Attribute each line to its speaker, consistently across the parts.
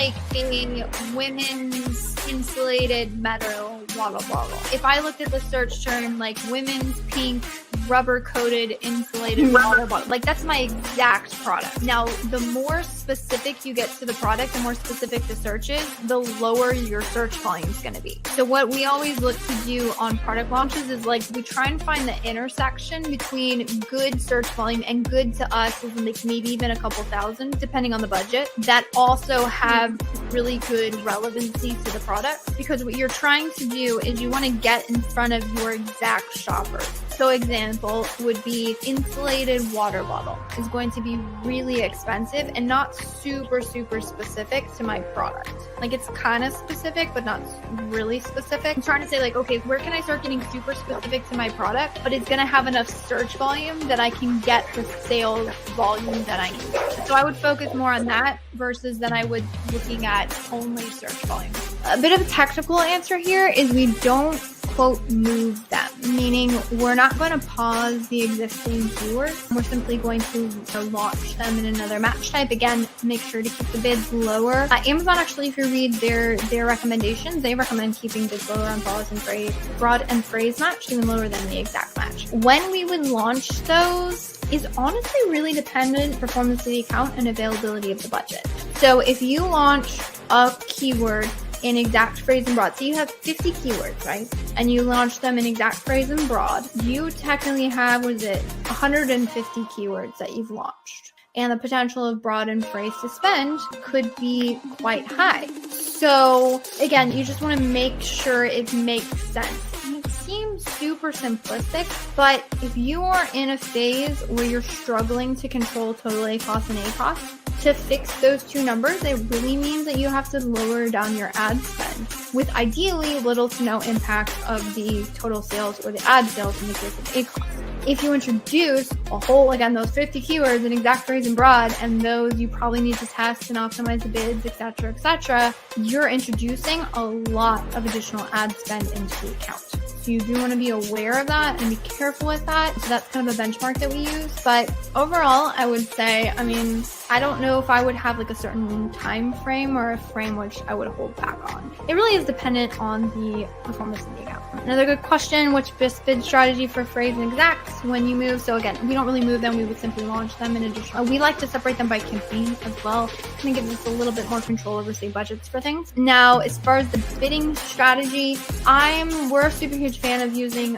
Speaker 1: like a women's insulated metal water bottle. If I looked at the search term like women's pink rubber coated insulated water bottle, like that's my exact product. Now, the more specific you get to the product, the more specific the search is, the lower your search volume is going to be. So what we always look to do on product launches is like we try and find the intersection between good search volume, and good to us is like maybe even a couple thousand, depending on the budget, that also have really good relevancy to the product. Because what you're trying to do is you want to get in front of your exact shoppers. So example would be insulated water bottle is going to be really expensive and not super specific to my product. Like it's kind of specific, but not really specific. I'm trying to say like, okay, where can I start getting super specific to my product, but it's going to have enough search volume that I can get the sales volume that I need. So I would focus more on that versus than I would looking at only search volume. A bit of a technical answer here is we don't quote move them, meaning we're not going to pause the existing keywords. We're simply going to launch them in another match type. Again, make sure to keep the bids lower. Amazon actually, if you read their recommendations, they recommend keeping bids lower on broad and phrase match, even lower than the exact match. When we would launch those is honestly really dependent performance of the account and availability of the budget. So if you launch a keyword in exact phrase and broad, so you have 50 keywords, right? And you launch them in exact phrase and broad, you technically have, 150 keywords that you've launched. And the potential of broad and phrase to spend could be quite high. So again, you just want to make sure it makes sense. It seems super simplistic, but if you are in a phase where you're struggling to control total ACoS and ACoS, to fix those two numbers, it really means that you have to lower down your ad spend with ideally little to no impact of the total sales or the ad sales in the case of ACoS. If you introduce a whole, again, those 50 keywords in exact phrase and broad, and those you probably need to test and optimize the bids, etc., you're introducing a lot of additional ad spend into the account. So you do want to be aware of that and be careful with that. So that's kind of a benchmark that we use. But overall, I would say, I don't know if I would have like a certain time frame or a frame which I would hold back on. It really is dependent on the performance of the account. Another good question, which best bid strategy for phrase and exacts when you move? So again, we don't really move them. We would simply launch them in addition. We like to separate them by campaign as well. I think it gives us a little bit more control over, say, budgets for things. Now, as far as the bidding strategy, we're a super huge fan of using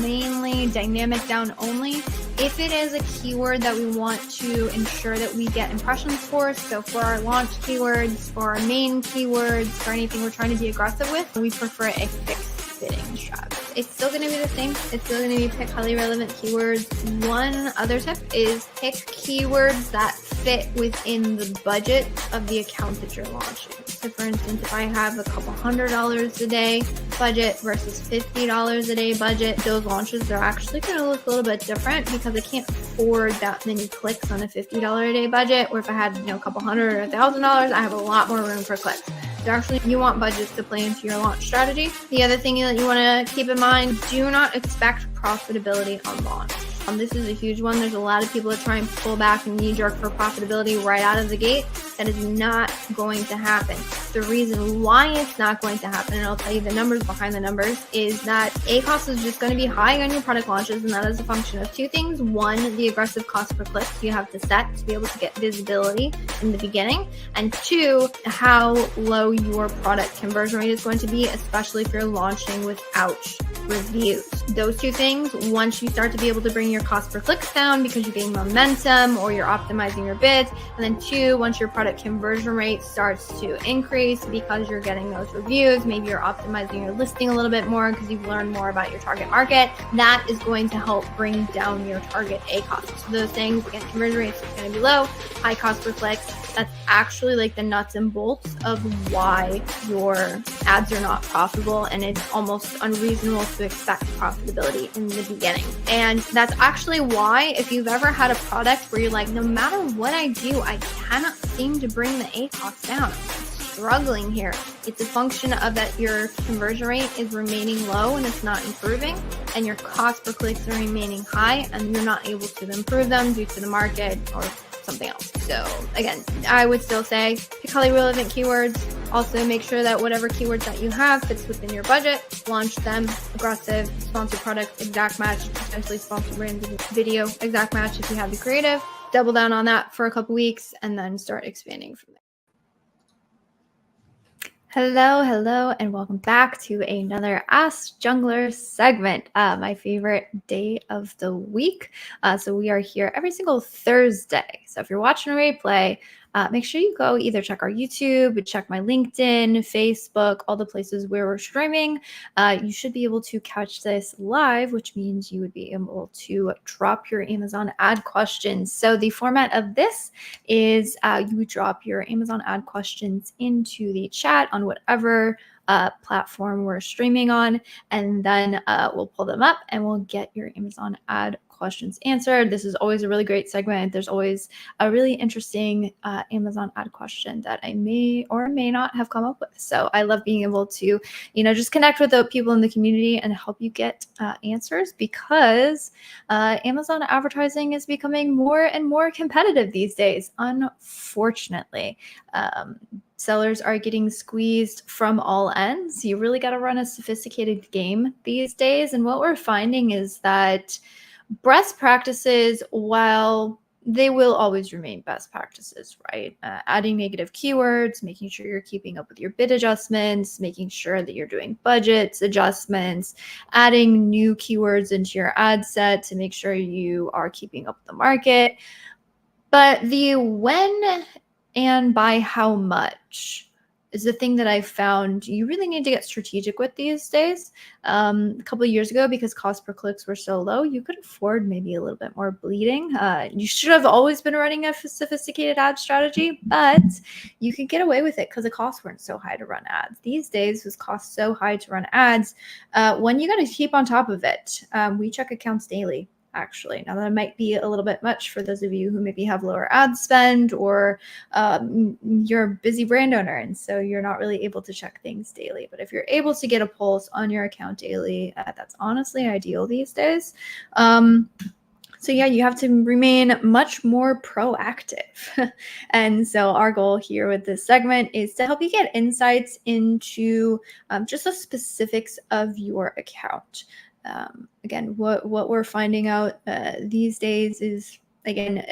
Speaker 1: mainly dynamic down only. If it is a keyword that we want to ensure that we get impressions for, so for our launch keywords, for our main keywords, for anything we're trying to be aggressive with, we prefer a fixed bidding strategy. It's still going to be the same. It's still going to be pick highly relevant keywords. One other tip is pick keywords that fit within the budget of the account that you're launching. So for instance, if I have a couple $100 a day budget versus $50 a day budget, those launches are actually going to look a little bit different because I can't afford that many clicks on a $50 a day budget. Or if I had, a couple $100 or $1,000, I have a lot more room for clicks. So actually, you want budgets to play into your launch strategy. The other thing that you want to keep in mind, do not expect profitability on launch. This is a huge one. There's a lot of people that try and pull back and knee-jerk for profitability right out of the gate. That is not going to happen. The reason why it's not going to happen, and I'll tell you the numbers behind the numbers, is that ACoS is just going to be high on your product launches, and that is a function of two things. One, the aggressive cost per click you have to set to be able to get visibility in the beginning, and two, how low your product conversion rate is going to be, especially if you're launching without reviews. Those two things, once you start to be able to bring your cost per clicks down because you gain momentum or you're optimizing your bids, and then two, once your product conversion rate starts to increase because you're getting those reviews, maybe you're optimizing your listing a little bit more because you've learned more about your target market, that is going to help bring down your target ACoS. So those things, again, conversion rates are going to be low, high cost per clicks. That's actually like the nuts and bolts of why your ads are not profitable, and it's almost unreasonable to expect profitability in the beginning. And that's actually why, if you've ever had a product where you're like, no matter what I do, I cannot seem to bring the ACoS down, I'm struggling here, it's a function of that your conversion rate is remaining low and it's not improving, and your cost per clicks are remaining high and you're not able to improve them due to the market or something else. So again, I would still say pick highly relevant keywords. Also make sure that whatever keywords that you have fits within your budget. Launch them. Aggressive, sponsored product, exact match, potentially sponsored brand video, exact match if you have the creative. Double down on that for a couple weeks and then start expanding from there. Hello, and welcome back to another Ask Junglr segment, my favorite day of the week. So we are here every single Thursday. So if you're watching a replay, make sure you go either check our YouTube, check my LinkedIn, Facebook, all the places where we're streaming. You should be able to catch this live, which means you would be able to drop your Amazon ad questions. So the format of this is you would drop your Amazon ad questions into the chat on whatever platform we're streaming on, and then we'll pull them up and we'll get your Amazon ad questions answered. This is always a really great segment. There's always a really interesting Amazon ad question that I may or may not have come up with. So I love being able to, just connect with the people in the community and help you get answers, because Amazon advertising is becoming more and more competitive these days, unfortunately. Sellers are getting squeezed from all ends. You really got to run a sophisticated game these days. And what we're finding is that best practices, while they will always remain best practices, right? Adding negative keywords, making sure you're keeping up with your bid adjustments, making sure that you're doing budgets adjustments, adding new keywords into your ad set to make sure you are keeping up with the market. But the when and by how much is the thing that I've found you really need to get strategic with these days. A couple of years ago, because cost per clicks were so low, you could afford maybe a little bit more bleeding. You should have always been running a sophisticated ad strategy, but you could get away with it because the costs weren't so high to run ads. These days, with costs so high to run ads, when you got to keep on top of it. We check accounts daily. Actually, now that might be a little bit much for those of you who maybe have lower ad spend, or you're a busy brand owner and so you're not really able to check things daily. But if you're able to get a pulse on your account daily, that's honestly ideal these days. So yeah, you have to remain much more proactive. And so our goal here with this segment is to help you get insights into just the specifics of your account. Again, what we're finding out these days is, again,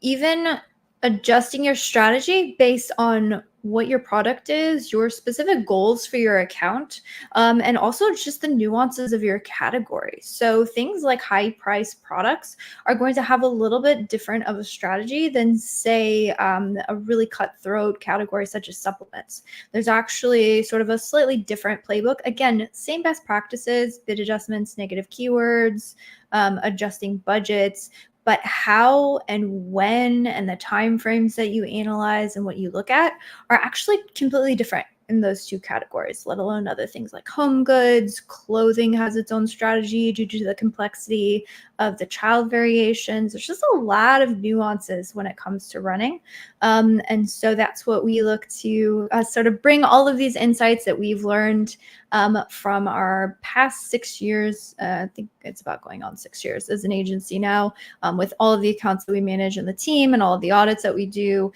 Speaker 1: even adjusting your strategy based on what your product is, your specific goals for your account, and also just the nuances of your category. So things like high price products are going to have a little bit different of a strategy than, say, a really cutthroat category such as supplements. There's actually sort of a slightly different playbook. Again, same best practices, bid adjustments, negative keywords, adjusting budgets, but how and when and the time frames that you analyze and what you look at are actually completely different in those two categories, let alone other things like home goods. Clothing has its own strategy due to the complexity of the child variations. There's just a lot of nuances when it comes to running. And so that's what we look to sort of bring all of these insights that we've learned from our past 6 years. I think it's about going on 6 years as an agency now, with all of the accounts that we manage in the team and all of the audits that we do.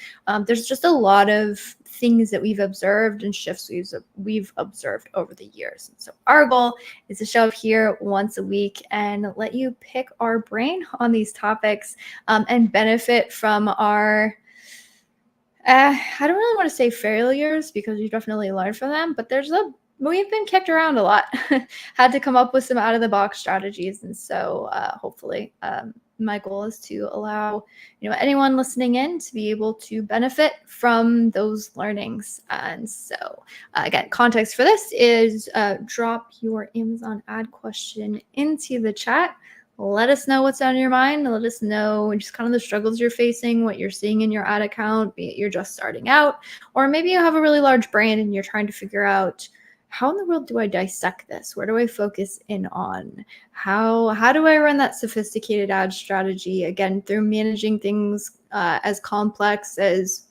Speaker 1: There's just a lot of things that we've observed and shifts we've observed over the years. And so our goal is to show up here once a week and let you pick our brain on these topics and benefit from our I don't really want to say failures, because we definitely learned from them, but we've been kicked around a lot. Had to come up with some out of the box strategies. And so hopefully my goal is to allow anyone listening in to be able to benefit from those learnings. And so again, context for this is drop your Amazon ad question into the chat. Let us know what's on your mind. Let us know just kind of the struggles you're facing, what you're seeing in your ad account, be it you're just starting out, or maybe you have a really large brand and you're trying to figure out, how in the world do I dissect this? Where do I focus in on? How do I run that sophisticated ad strategy? Again, through managing things as complex as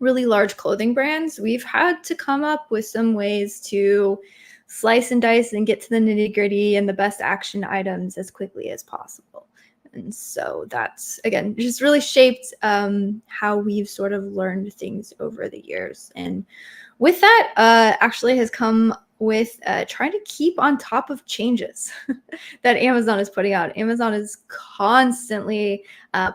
Speaker 1: really large clothing brands, we've had to come up with some ways to slice and dice and get to the nitty gritty and the best action items as quickly as possible. And so that's, again, just really shaped how we've sort of learned things over the years. And with that, actually has come with trying to keep on top of changes that Amazon is putting out. Amazon is constantly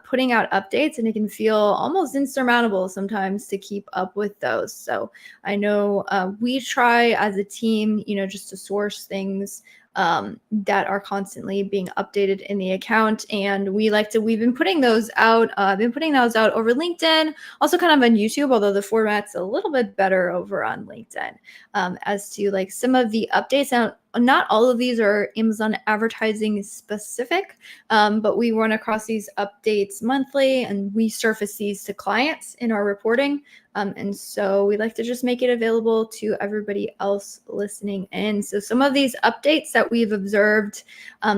Speaker 1: putting out updates, and it can feel almost insurmountable sometimes to keep up with those. So I know we try as a team, just to source things that are constantly being updated in the account. And we've been putting those out. I've been putting those out over LinkedIn, also kind of on YouTube, although the format's a little bit better over on LinkedIn, as to like some of the updates. Now, not all of these are Amazon advertising specific, but we run across these updates monthly, and we surface these to clients in our reporting. And so we like to just make it available to everybody else listening in. So some of these updates that we've observed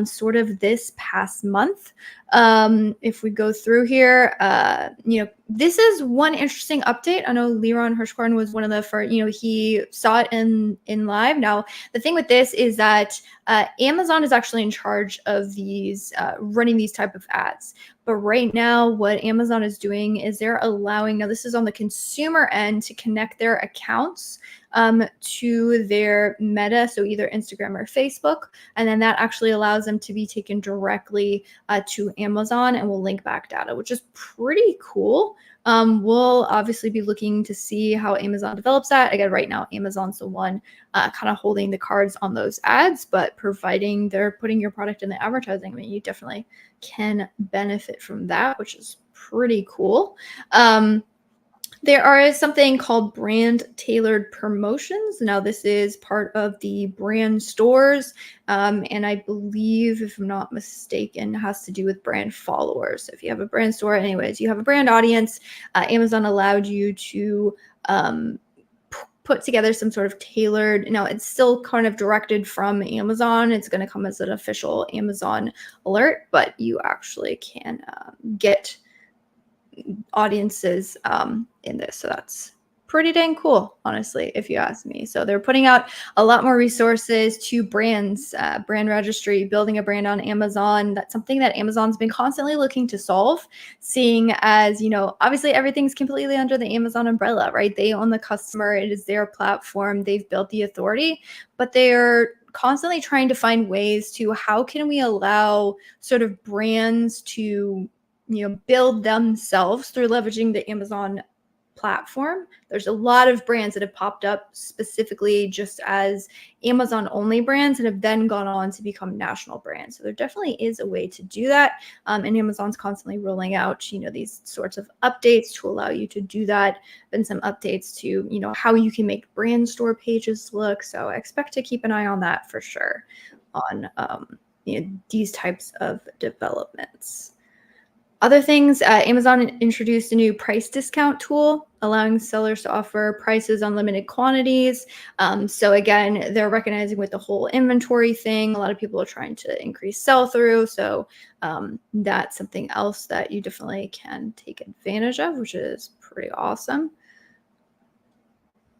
Speaker 1: sort of this past month, if we go through here, this is one interesting update. I know Liron Hirschkorn was one of the first, he saw it in live. Now, the thing with this is that Amazon is actually in charge of these running these type of ads. But right now, what Amazon is doing is they're allowing, now this is on the consumer end, to connect their accounts to their Meta, so either Instagram or Facebook. And then that actually allows them to be taken directly to Amazon, and will link back data, which is pretty cool. We'll obviously be looking to see how Amazon develops that. Again, right now, Amazon's the one kind of holding the cards on those ads, but providing they're putting your product in the advertising, I mean, you definitely can benefit from that, which is pretty cool. There is something called brand tailored promotions. Now, this is part of the brand stores, and I believe, if I'm not mistaken, has to do with brand followers. So if you have a brand store, anyways, you have a brand audience, Amazon allowed you to put together some sort of tailored, now it's still kind of directed from Amazon. It's going to come as an official Amazon alert, but you actually can get audiences in this. So that's pretty dang cool, honestly, if you ask me. So they're putting out a lot more resources to brands, brand registry, building a brand on Amazon. That's something that Amazon's been constantly looking to solve, seeing as, obviously everything's completely under the Amazon umbrella, right? They own the customer. It is their platform. They've built the authority, but they are constantly trying to find ways to how can we allow sort of brands to build themselves through leveraging the Amazon platform. There's a lot of brands that have popped up specifically just as Amazon only brands and have then gone on to become national brands. So there definitely is a way to do that. And Amazon's constantly rolling out, these sorts of updates to allow you to do that, and some updates to, how you can make brand store pages look. So I expect to keep an eye on that for sure on, these types of developments. Other things, Amazon introduced a new price discount tool, allowing sellers to offer prices on limited quantities. So again, they're recognizing with the whole inventory thing, a lot of people are trying to increase sell-through. So that's something else that you definitely can take advantage of, which is pretty awesome.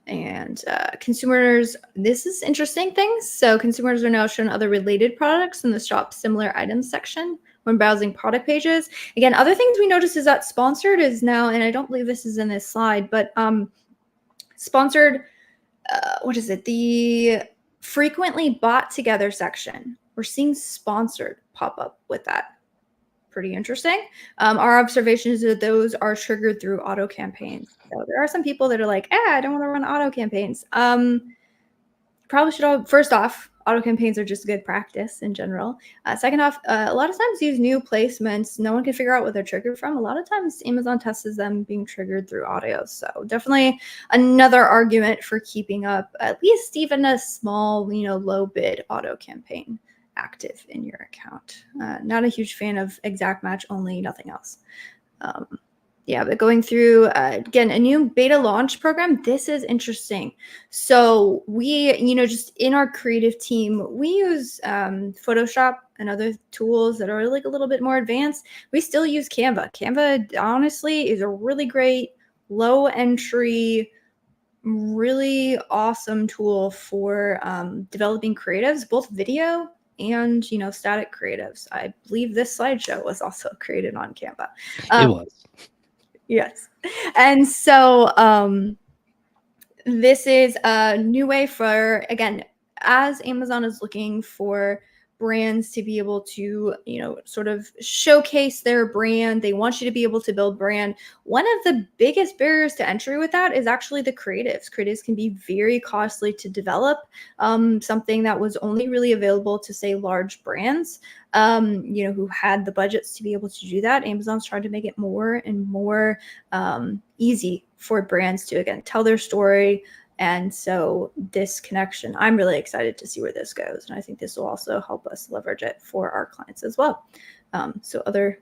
Speaker 1: And consumers, this is interesting things. So consumers are now shown other related products in the shop similar items section when browsing product pages. Again, other things we notice is that sponsored is now, and I don't believe this is in this slide, but sponsored, what is it? The frequently bought together section. We're seeing sponsored pop up with that. Pretty interesting. Our observation is that those are triggered through auto campaigns. So there are some people that are like, I don't want to run auto campaigns. Probably should first off, auto campaigns are just good practice in general. Second off, a lot of times these new placements, no one can figure out what they're triggered from. A lot of times Amazon tests them being triggered through audio. So definitely another argument for keeping up at least even a small, low bid auto campaign active in your account. Not a huge fan of exact match only, nothing else. Yeah, but going through, again, a new beta launch program. This is interesting. So we, just in our creative team, we use Photoshop and other tools that are like a little bit more advanced. We still use Canva. Canva, honestly, is a really great low entry, really awesome tool for developing creatives, both video and, you know, static creatives. I believe this slideshow was also created on Canva.
Speaker 2: It was.
Speaker 1: Yes. And so this is a new way for, again, as Amazon is looking for brands to be able to, you know, sort of showcase their brand, they want you to be able to build brand. One of the biggest barriers to entry with that is actually the creatives. Creatives can be very costly to develop, something that was only really available to, say, large brands, you know, who had the budgets to be able to do that. Amazon's trying to make it more and more easy for brands to, again, tell their story. And so this connection, I'm really excited to see where this goes. And I think this will also help us leverage it for our clients as well. So other,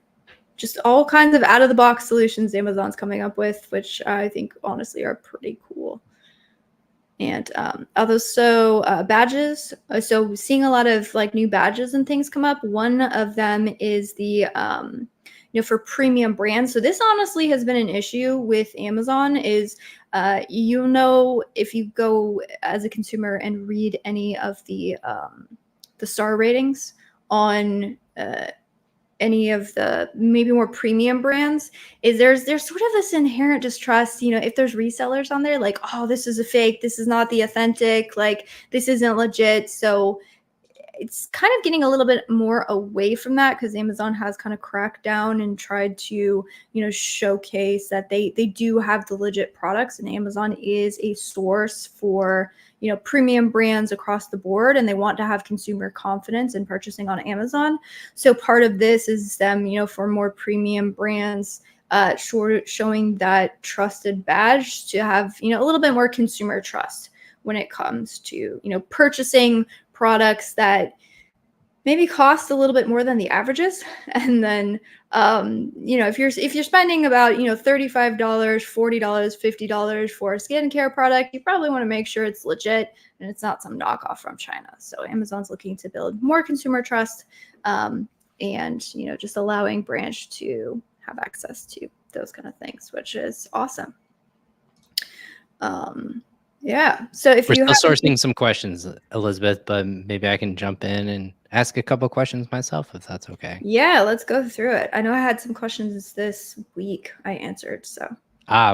Speaker 1: just all kinds of out of the box solutions Amazon's coming up with, which I think honestly are pretty cool. And also badges. So seeing a lot of like new badges and things come up. One of them is the, you know, for premium brands. So this honestly has been an issue with Amazon is, you know, if you go as a consumer and read any of the star ratings on any of the maybe more premium brands, is there's sort of this inherent distrust, you know, if there's resellers on there, like, oh, this is a fake, this is not the authentic, like this isn't legit. So it's kind of getting a little bit more away from that because Amazon has kind of cracked down and tried to, you know, showcase that they do have the legit products, and Amazon is a source for, you know, premium brands across the board, and they want to have consumer confidence in purchasing on Amazon. So part of this is them, you know, for more premium brands, showing that trusted badge to have, you know, a little bit more consumer trust when it comes to, you know, purchasing products that maybe cost a little bit more than the averages. And then, you know, if you're spending about, you know, $35, $40, $50 for a skincare product, you probably want to make sure it's legit and it's not some knockoff from China. So Amazon's looking to build more consumer trust, and, you know, just allowing brands to have access to those kind of things, which is awesome. Yeah. So if
Speaker 2: we're
Speaker 1: you
Speaker 2: still sourcing some questions, Elizabeth, but maybe I can jump in and ask a couple questions myself, if that's okay.
Speaker 1: Yeah, let's go through it. I know I had some questions this week I answered, so.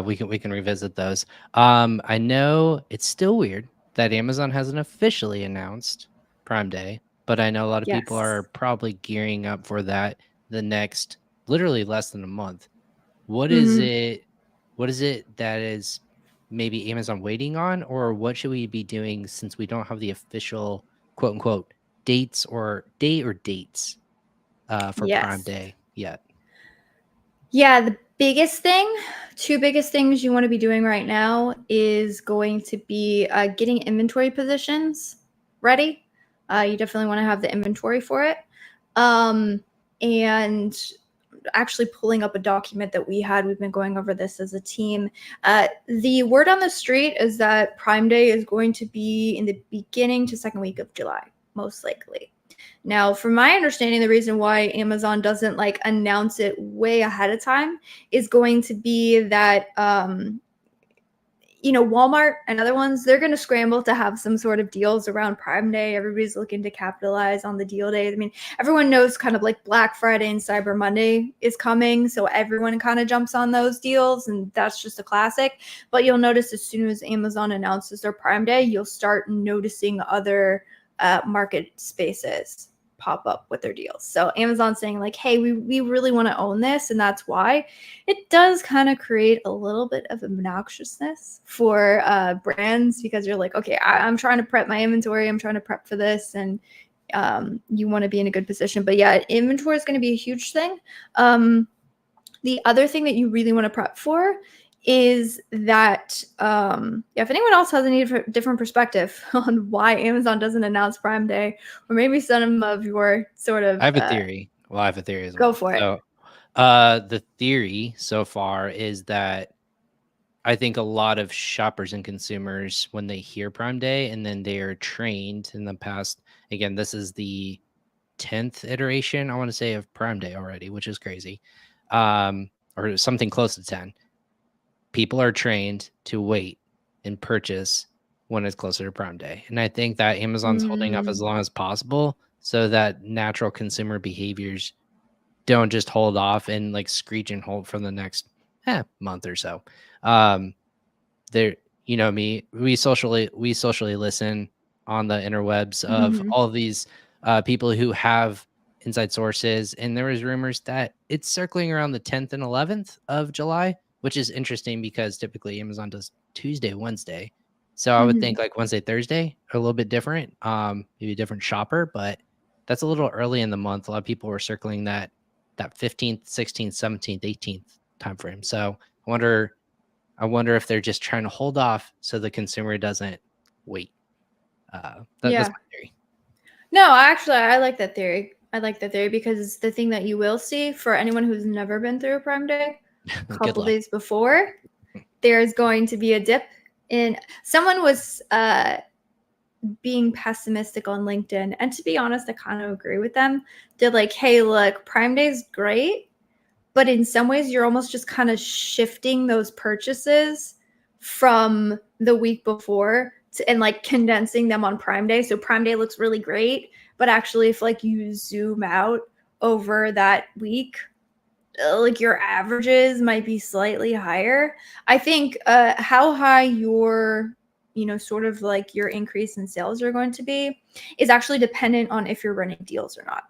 Speaker 2: We can revisit those. I know it's still weird that Amazon hasn't officially announced Prime Day, but I know a lot of people are probably gearing up for that the next literally less than a month. What is it? What is it that is maybe Amazon waiting on, or what should we be doing since we don't have the official quote unquote dates or dates for Prime Day yet?
Speaker 1: Yeah, the biggest thing, two biggest things you want to be doing right now is going to be getting inventory positions ready. You definitely want to have the inventory for it. And actually pulling up a document that we've been going over this as a team. The word on the street is that Prime Day is going to be in the beginning to second week of July, most likely. Now, from my understanding, the reason why Amazon doesn't like announce it way ahead of time is going to be that, you know, Walmart and other ones, they're going to scramble to have some sort of deals around Prime Day. Everybody's looking to capitalize on the deal days. I mean, everyone knows kind of like Black Friday and Cyber Monday is coming, so everyone kind of jumps on those deals, and that's just a classic. But you'll notice as soon as Amazon announces their Prime Day, you'll start noticing other market spaces pop up with their deals. So Amazon's saying like, hey, we really want to own this, and that's why. It does kind of create a little bit of obnoxiousness for brands, because you're like, okay, I'm trying to prep my inventory, I'm trying to prep for this, and you want to be in a good position. But yeah, inventory is going to be a huge thing. The other thing that you really want to prep for is that if anyone else has any different perspective on why Amazon doesn't announce Prime Day, or maybe some of your sort of...
Speaker 2: I have a theory. Well, I have a theory as
Speaker 1: well.
Speaker 2: Go
Speaker 1: for it.
Speaker 2: So, the theory so far is that I think a lot of shoppers and consumers, when they hear Prime Day and then they are trained in the past, again, this is the 10th iteration, I want to say, of Prime Day already, which is crazy, or something close to 10. People are trained to wait and purchase when it's closer to Prime Day. And I think that Amazon's holding off as long as possible so that natural consumer behaviors don't just hold off and like screech and hold for the next month or so. There, you know me, we socially listen on the interwebs of
Speaker 1: Mhm.
Speaker 2: all of these people who have inside sources, and there was rumors that it's circling around the 10th and 11th of July, which is interesting because typically Amazon does Tuesday, Wednesday. So I would
Speaker 1: Mhm.
Speaker 2: think like Wednesday, Thursday are a little bit different, maybe a different shopper, but that's a little early in the month. A lot of people were circling that 15th, 16th, 17th, 18th timeframe. So I wonder if they're just trying to hold off so the consumer doesn't wait. That's
Speaker 1: Yeah.
Speaker 2: my theory.
Speaker 1: No, actually, I like that theory. I like that theory because the thing that you will see for anyone who's never been through a Prime Day, a
Speaker 2: Good
Speaker 1: couple
Speaker 2: luck.
Speaker 1: days before, there's going to be a dip in. Someone was being pessimistic on LinkedIn, and to be honest, I kind of agree with them. They're like, "Hey, look, Prime Day is great, but in some ways, you're almost just kind of shifting those purchases from the week before and like condensing them on Prime Day. So Prime Day looks really great, but actually, if like you zoom out over that week, like your averages might be slightly higher. I think how high your sort of like your increase in sales are going to be is actually dependent on if you're running deals or not.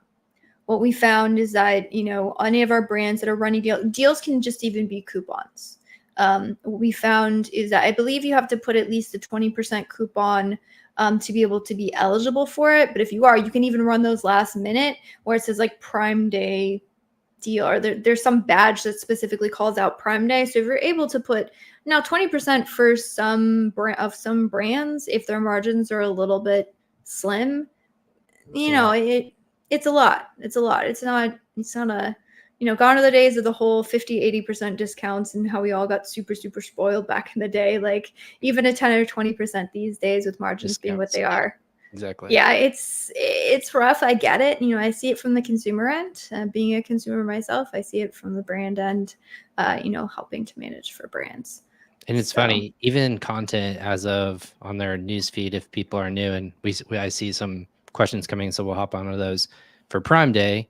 Speaker 1: What we found is that any of our brands that are running deals can just even be coupons. What we found is that I believe you have to put at least a 20% coupon to be able to be eligible for it. But if you are, you can even run those last minute where it says like Prime Day deal, or there's some badge that specifically calls out Prime Day. So if you're able to put now 20% for some brands, if their margins are a little bit slim, it's a lot. It's a lot. It's not a, gone are the days of the whole 50-80% discounts and how we all got super, super spoiled back in the day. Like even a 10 or 20% these days with margins being what
Speaker 2: Discounts.
Speaker 1: they are.
Speaker 2: Exactly.
Speaker 1: Yeah, it's rough. I get it. I see it from the consumer end. Being a consumer myself, I see it from the brand end. Helping to manage for brands.
Speaker 2: And it's funny, even content as of on their newsfeed, if people are new, and I see some questions coming, so we'll hop onto those for Prime Day.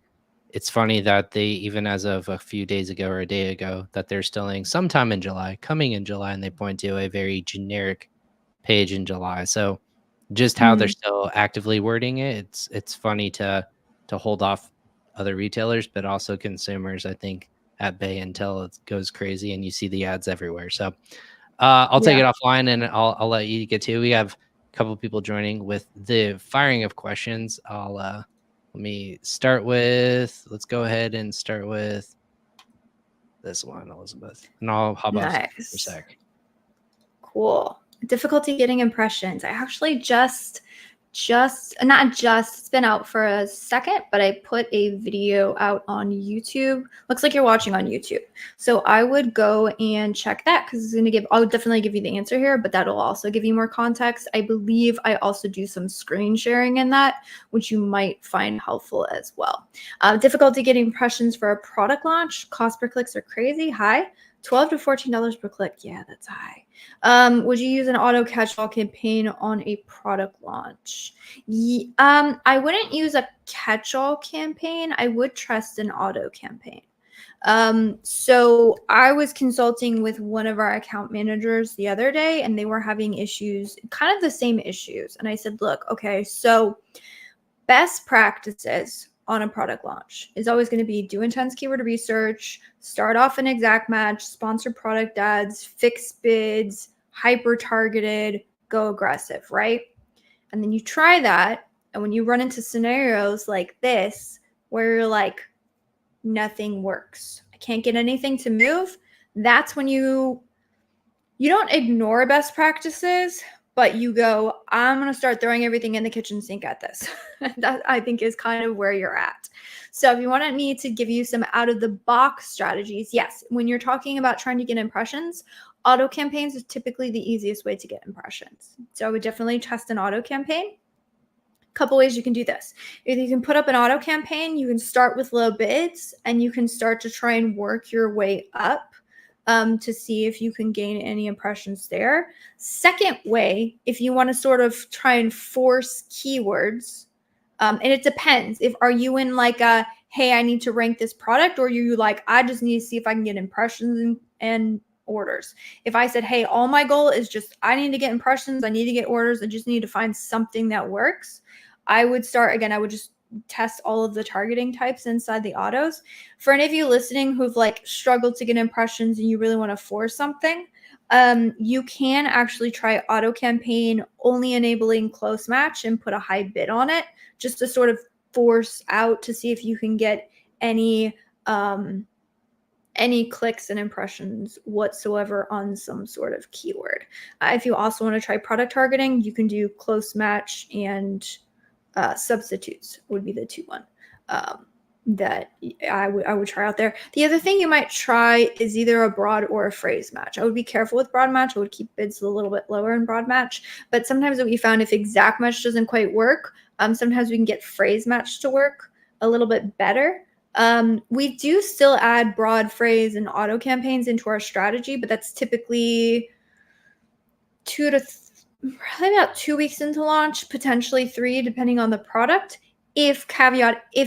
Speaker 2: It's funny that they, even as of a few days ago or a day ago, that they're still in sometime in July, coming in July, and they point to a very generic page in July. So just how they're still actively wording it, it's funny to hold off other retailers, but also consumers, I think, at bay until it goes crazy and you see the ads everywhere. So I'll take it offline and I'll let you get to. We have a couple of people joining with the firing of questions. Let me start with, let's go ahead and start with this one, Elizabeth, and I'll hop off for a sec.
Speaker 1: Cool. Difficulty getting impressions. I actually it's been out for a second, but I put a video out on YouTube. Looks like you're watching on YouTube. So I would go and check that because I'll definitely give you the answer here, but that'll also give you more context. I believe I also do some screen sharing in that, which you might find helpful as well. Difficulty getting impressions for a product launch. Cost per clicks are crazy high. $12 to $14 per click. Yeah, that's high. Would you use an auto catch-all campaign on a product launch? I wouldn't use a catch-all campaign. I would trust an auto campaign. So I was consulting with one of our account managers the other day, and they were having issues, kind of the same issues. And I said, look, okay, so best practices on a product launch is always going to be do intense keyword research, start off an exact match, sponsor product ads, fix bids, hyper targeted, go aggressive, right? And then you try that. And when you run into scenarios like this, where you're like, nothing works, I can't get anything to move, that's when you don't ignore best practices, but you go, I'm going to start throwing everything in the kitchen sink at this. That I think is kind of where you're at. So if you wanted me to give you some out of the box strategies, yes, when you're talking about trying to get impressions, auto campaigns is typically the easiest way to get impressions. So I would definitely test an auto campaign. Couple ways you can do this. Either you can put up an auto campaign, you can start with low bids, and you can start to try and work your way up to see if you can gain any impressions there. Second way, if you want to sort of try and force keywords And it depends. Are you in like a, hey, I need to rank this product, or are you like, I just need to see if I can get impressions and orders? If I said, hey, all my goal is just, I need to get impressions, I need to get orders, I just need to find something that works, I would start, again, I would just test all of the targeting types inside the autos. For any of you listening who've like struggled to get impressions and you really want to force something, you can actually try auto campaign only enabling close match and put a high bid on it, just to sort of force out to see if you can get any clicks and impressions whatsoever on some sort of keyword. If you also want to try product targeting, you can do close match and substitutes would be the two one that I would try out there. The other thing you might try is either a broad or a phrase match. I would be careful with broad match. I would keep bids a little bit lower in broad match. But sometimes what we found, if exact match doesn't quite work, sometimes we can get phrase match to work a little bit better. We do still add broad, phrase, and auto campaigns into our strategy, but that's typically probably about 2 weeks into launch, potentially 3, depending on the product. If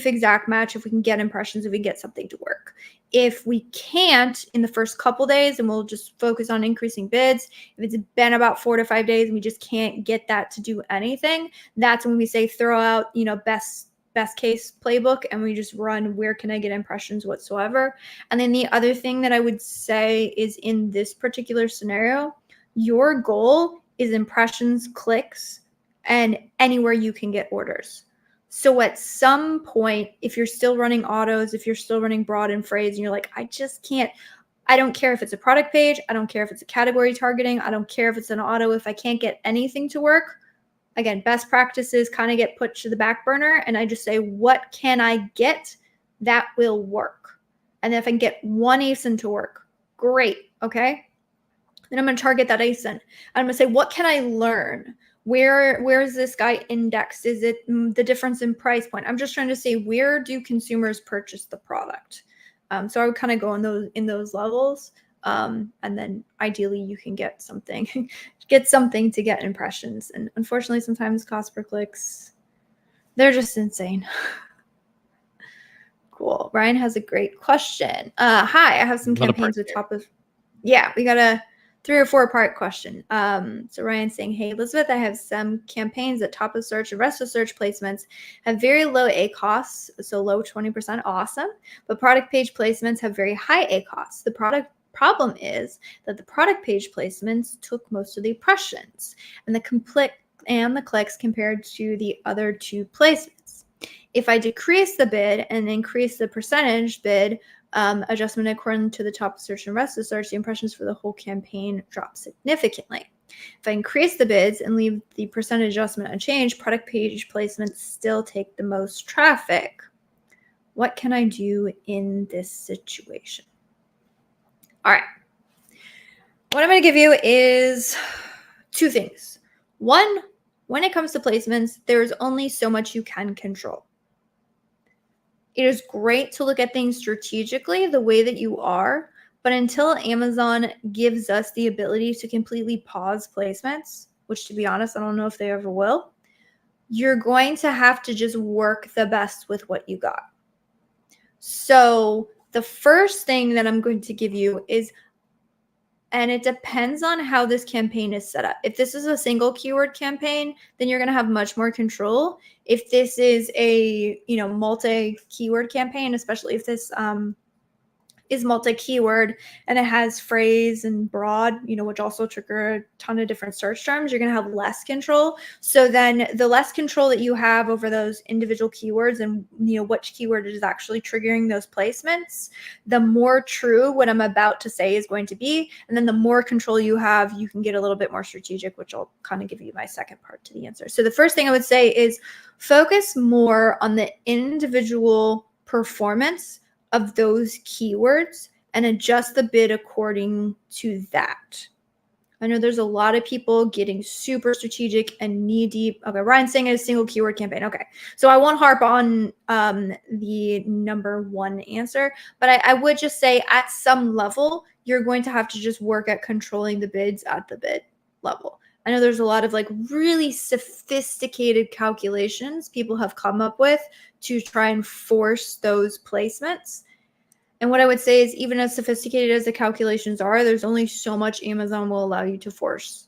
Speaker 1: exact match, if we can get impressions, if we can get something to work. If we can't in the first couple days, and we'll just focus on increasing bids. If it's been about 4 to 5 days and we just can't get that to do anything, that's when we say throw out, best case playbook, and we just run where can I get impressions whatsoever. And then the other thing that I would say is, in this particular scenario, your goal is impressions, clicks, and anywhere you can get orders. So at some point, if you're still running autos, if you're still running broad and phrase, and you're like, I just can't, I don't care if it's a product page, I don't care if it's a category targeting, I don't care if it's an auto, if I can't get anything to work, again, best practices kind of get put to the back burner, and I just say, what can I get that will work? And then if I can get one ASIN to work, great, okay? Then I'm going to target that ASIN. I'm going to say, what can I learn? Where is this guy indexed? Is it the difference in price point? I'm just trying to say, where do consumers purchase the product? So I would kind of go in those levels. And then ideally you can get something, to get impressions. And unfortunately, sometimes cost per clicks, they're just insane. Cool. Ryan has a great question. Hi, I have some campaigns with top of, yeah, we got a 3 or 4 part question. So Ryan's saying, hey, Elizabeth, I have some campaigns at top of search and rest of search placements have very low ACoS, so low 20%, awesome. But product page placements have very high ACoS. The problem is that the product page placements took most of the impressions and the clicks compared to the other 2 placements. If I decrease the bid and increase the percentage bid adjustment according to the top of search and rest of search, the impressions for the whole campaign drop significantly. If I increase the bids and leave the percentage adjustment unchanged, product page placements still take the most traffic. What can I do in this situation? All right. What I'm going to give you is 2 things. One, when it comes to placements, there's only so much you can control. It is great to look at things strategically the way that you are, but until Amazon gives us the ability to completely pause placements, which, to be honest, I don't know if they ever will, you're going to have to just work the best with what you got. So the first thing that I'm going to give you is, and it depends on how this campaign is set up. If this is a single keyword campaign, then you're going to have much more control. If this is a, multi-keyword campaign, especially if this is multi-keyword and it has phrase and broad, which also trigger a ton of different search terms, you're going to have less control. So then the less control that you have over those individual keywords and, which keyword is actually triggering those placements, the more true what I'm about to say is going to be. And then the more control you have, you can get a little bit more strategic, which I'll kind of give you my second part to the answer. So the first thing I would say is focus more on the individual performance of those keywords and adjust the bid according to that. I know there's a lot of people getting super strategic and knee deep. Okay, Ryan's saying it's a single keyword campaign. Okay, so I won't harp on the number 1 answer, but I would just say at some level, you're going to have to just work at controlling the bids at the bid level. I know there's a lot of like really sophisticated calculations people have come up with to try and force those placements. And what I would say is, even as sophisticated as the calculations are, there's only so much Amazon will allow you to force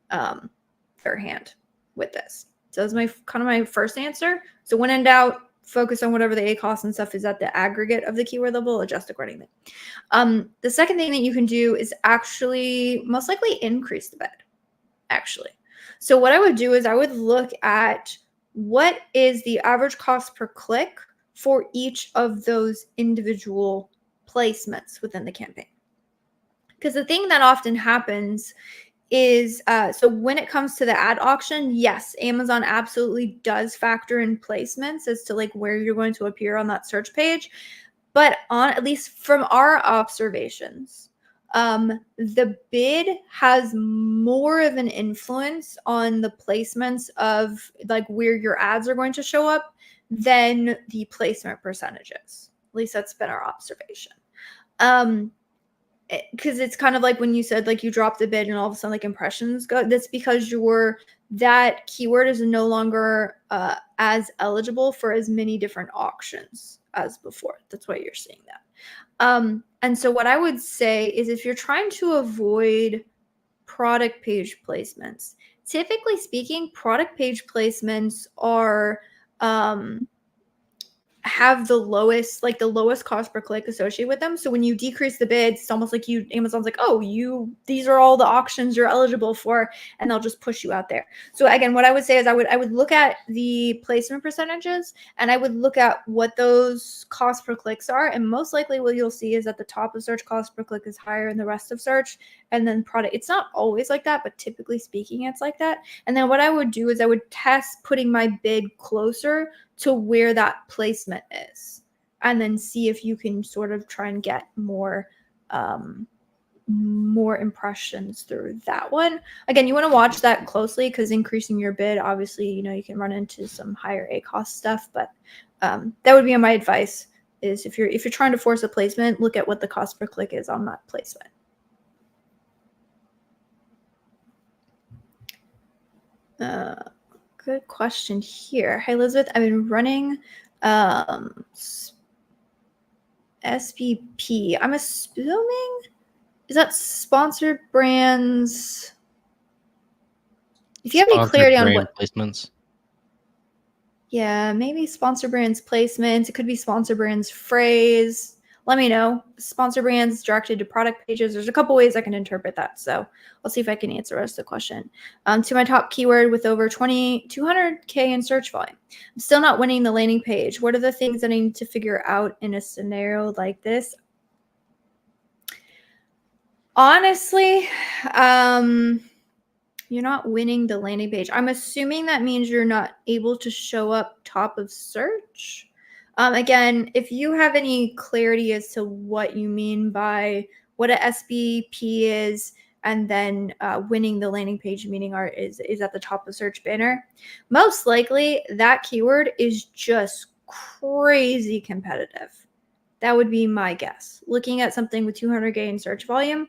Speaker 1: their hand with this. So that's my kind of my first answer. So when in doubt, focus on whatever the ACoS and stuff is at the aggregate of the keyword level, adjust accordingly. The second thing that you can do is actually most likely increase the bid, actually. So what I would do is I would look at what is the average cost per click for each of those individual placements within the campaign. Because the thing that often happens is, so when it comes to the ad auction, yes, Amazon absolutely does factor in placements as to like where you're going to appear on that search page. But on, at least from our observations, the bid has more of an influence on the placements of like where your ads are going to show up than the placement percentages. At least that's been our observation. Because it's kind of like when you said like you drop the bid and all of a sudden like impressions go. That's because that keyword is no longer as eligible for as many different auctions as before. That's why you're seeing that. And so what I would say is, if you're trying to avoid product page placements, typically speaking, product page placements are have the lowest cost per click associated with them. So when you decrease the bids, it's almost like Amazon's like, oh, these are all the auctions you're eligible for, and they'll just push you out there. So again, what I would say is I would look at the placement percentages, and I would look at what those cost per clicks are. And most likely what you'll see is at the top of search, cost per click is higher than the rest of search. And then product, it's not always like that, but typically speaking, it's like that. And then what I would do is I would test putting my bid closer to where that placement is, and then see if you can sort of try and get more impressions through that one. Again, you want to watch that closely, because increasing your bid, obviously, you can run into some higher ACoS stuff, but that would be my advice, is if you're trying to force a placement, look at what the cost per click is on that placement. Good question here. Hi, Elizabeth. I've been running SPP. I'm assuming, is that sponsored brands? If you have any clarity on what
Speaker 2: placements.
Speaker 1: Yeah, maybe sponsor brands placements. It could be sponsor brands phrase. Let me know. Sponsor brands directed to product pages. There's a couple ways I can interpret that. So I'll see if I can answer the rest of the question. To my top keyword with over 200K in search volume. I'm still not winning the landing page. What are the things that I need to figure out in a scenario like this? Honestly, you're not winning the landing page. I'm assuming that means you're not able to show up top of search. Again, if you have any clarity as to what you mean by what a SBP is, and then winning the landing page meaning is at the top of search banner, most likely that keyword is just crazy competitive. That would be my guess. Looking at something with 200K in search volume,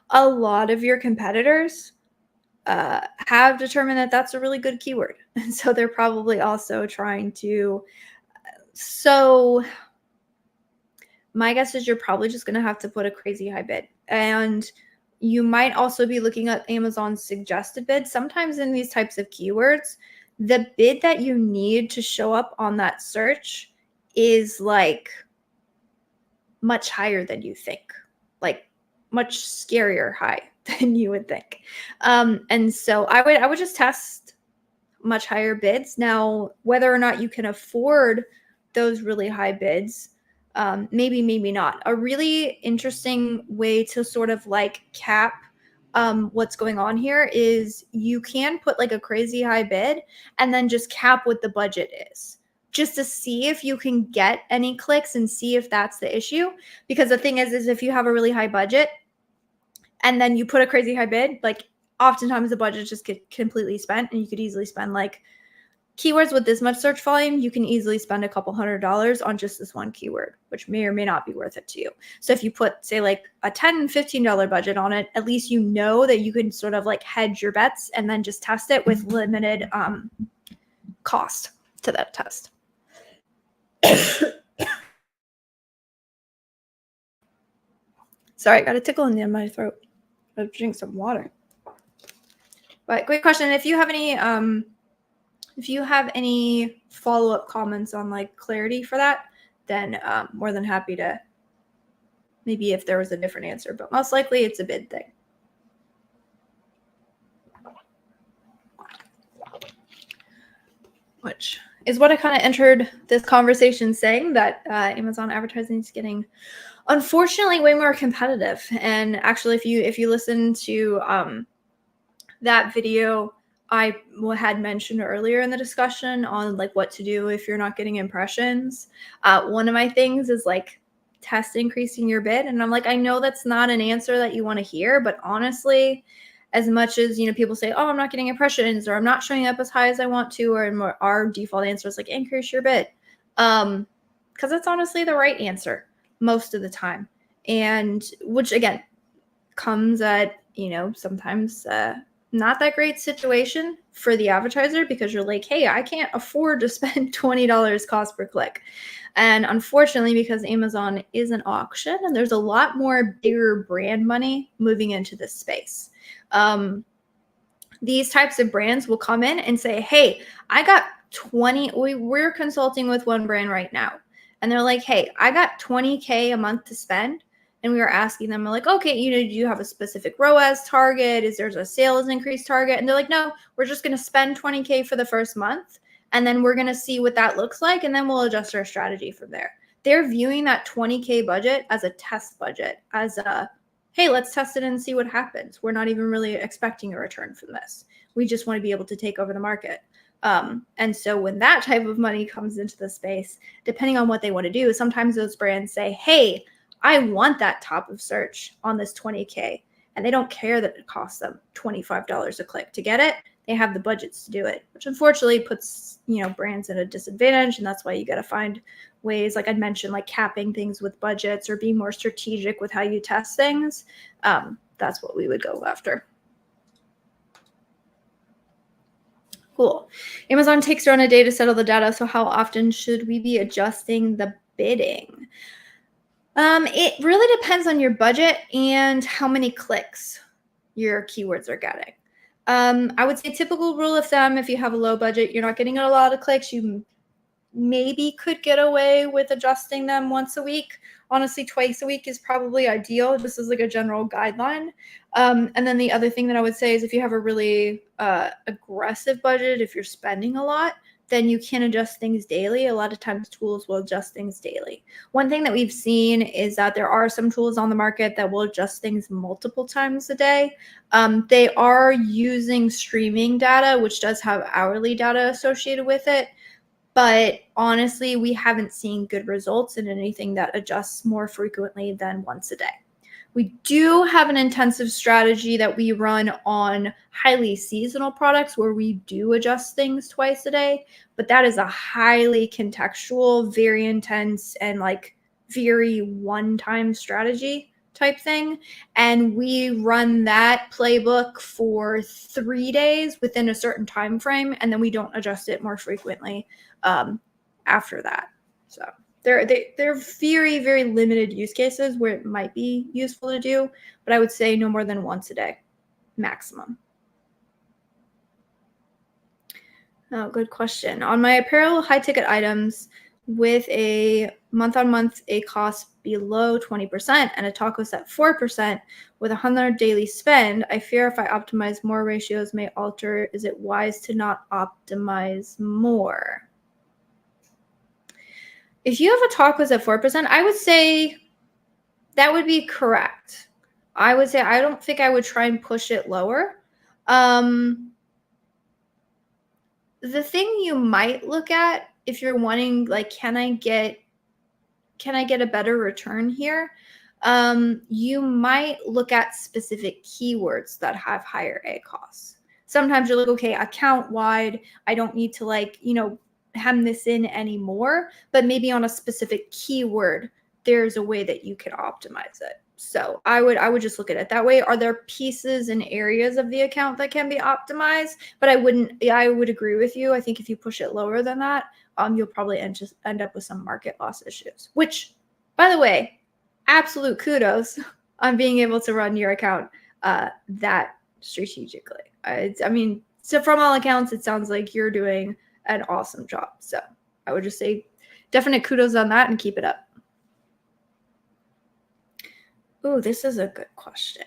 Speaker 1: a lot of your competitors have determined that that's a really good keyword. And so they're probably also trying to. So my guess is you're probably just going to have to put a crazy high bid. And you might also be looking at Amazon's suggested bid. Sometimes in these types of keywords, the bid that you need to show up on that search is like much higher than you think, like much scarier high than you would think. And so I would just test much higher bids. Now, whether or not you can afford those really high bids, maybe not. A really interesting way to sort of like cap what's going on here is you can put like a crazy high bid and then just cap what the budget is, just to see if you can get any clicks and see if that's the issue. Because the thing is if you have a really high budget and then you put a crazy high bid, like oftentimes the budget just gets completely spent, and you could easily spend like keywords with this much search volume, you can easily spend a couple $100 on just this one keyword, which may or may not be worth it to you. So if you put, say, like a $10, $15 budget on it, at least you know that you can sort of like hedge your bets and then just test it with limited cost to that test. Sorry, I got a tickle in the end of my throat. I'll drink some water. But great question. If you have any follow-up comments on like clarity for that, then more than happy to, maybe if there was a different answer, but most likely it's a bid thing. Which is what I kind of entered this conversation saying, that Amazon advertising is getting, unfortunately, way more competitive. And actually, if you listen to that video I had mentioned earlier in the discussion on like what to do if you're not getting impressions, one of my things is like test increasing your bid. And I'm like, I know that's not an answer that you want to hear, but honestly, as much as, you know, people say, oh, I'm not getting impressions, or I'm not showing up as high as I want to, or our default answer is like increase your bid, because that's honestly the right answer most of the time. And which again comes at, you know, sometimes not that great situation for the advertiser, because you're like, hey, I can't afford to spend $20 cost per click. And unfortunately, because Amazon is an auction and there's a lot more bigger brand money moving into this space, these types of brands will come in and say, hey, I got 20, we're consulting with one brand right now. And they're like, hey, I got 20K a month to spend. And we were asking them, like, okay, you know, do you have a specific ROAS target? Is there a sales increase target? And they're like, no, we're just going to spend 20K for the first month. And then we're going to see what that looks like. And then we'll adjust our strategy from there. They're viewing that 20K budget as a test budget, as a, hey, let's test it and see what happens. We're not even really expecting a return from this. We just want to be able to take over the market. And so when that type of money comes into the space, depending on what they want to do, sometimes those brands say, hey, I want that top of search on this 20K. And they don't care that it costs them $25 a click to get it. They have the budgets to do it, which unfortunately puts, you know, brands at a disadvantage. And that's why you got to find ways, like I mentioned, like capping things with budgets or being more strategic with how you test things. That's what we would go after. Cool. Amazon takes around a day to settle the data. So how often should we be adjusting the bidding? It really depends on your budget and how many clicks your keywords are getting. I would say typical rule of thumb, if you have a low budget, you're not getting a lot of clicks, you maybe could get away with adjusting them once a week. Honestly, twice a week is probably ideal. This is like a general guideline. And then the other thing that I would say is if you have a really aggressive budget, if you're spending a lot, then you can adjust things daily. A lot of times tools will adjust things daily. One thing that we've seen is that there are some tools on the market that will adjust things multiple times a day. They are using streaming data, which does have hourly data associated with it. But honestly, we haven't seen good results in anything that adjusts more frequently than once a day. We do have an intensive strategy that we run on highly seasonal products where we do adjust things twice a day, but that is a highly contextual, very intense, and like very one-time strategy type thing. And we run that playbook for 3 days within a certain time frame, and then we don't adjust it more frequently after that. So they're very, very limited use cases where it might be useful to do, but I would say no more than once a day, maximum. Oh, good question. On my apparel high ticket items with a month-on-month a cost below 20% and a taco set 4% with 100 daily spend, I fear if I optimize more, ratios may alter. Is it wise to not optimize more? If you have a tacos at 4%, I would say that would be correct. I would say I don't think I would try and push it lower. The thing you might look at if you're wanting, like, can I get a better return here? You might look at specific keywords that have higher A costs. Sometimes you're like, okay, account wide, I don't need to like, hem this in anymore, but maybe on a specific keyword, there's a way that you can optimize it. So I would just look at it that way. Are there pieces and areas of the account that can be optimized? But I would agree with you. I think if you push it lower than that, you'll probably end up with some market loss issues, which, by the way, absolute kudos on being able to run your account that strategically. So from all accounts, it sounds like you're doing an awesome job. So I would just say definite kudos on that and keep it up. Oh, this is a good question.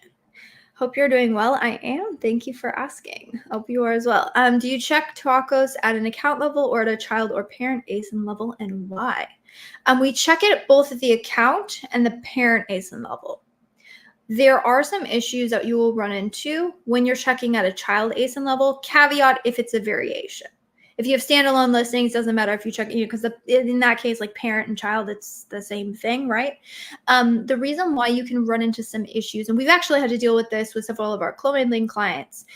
Speaker 1: Hope you're doing well. I am. Thank you for asking. Hope you are as well. Do you check tacos at an account level or at a child or parent ASIN level, and why? We check it both at the account and the parent ASIN level. There are some issues that you will run into when you're checking at a child ASIN level, caveat if it's a variation. If you have standalone listings, doesn't matter if you check, because in that case, like parent and child, it's the same thing, right? The reason why you can run into some issues, and we've actually had to deal with this with several of our clothing clients.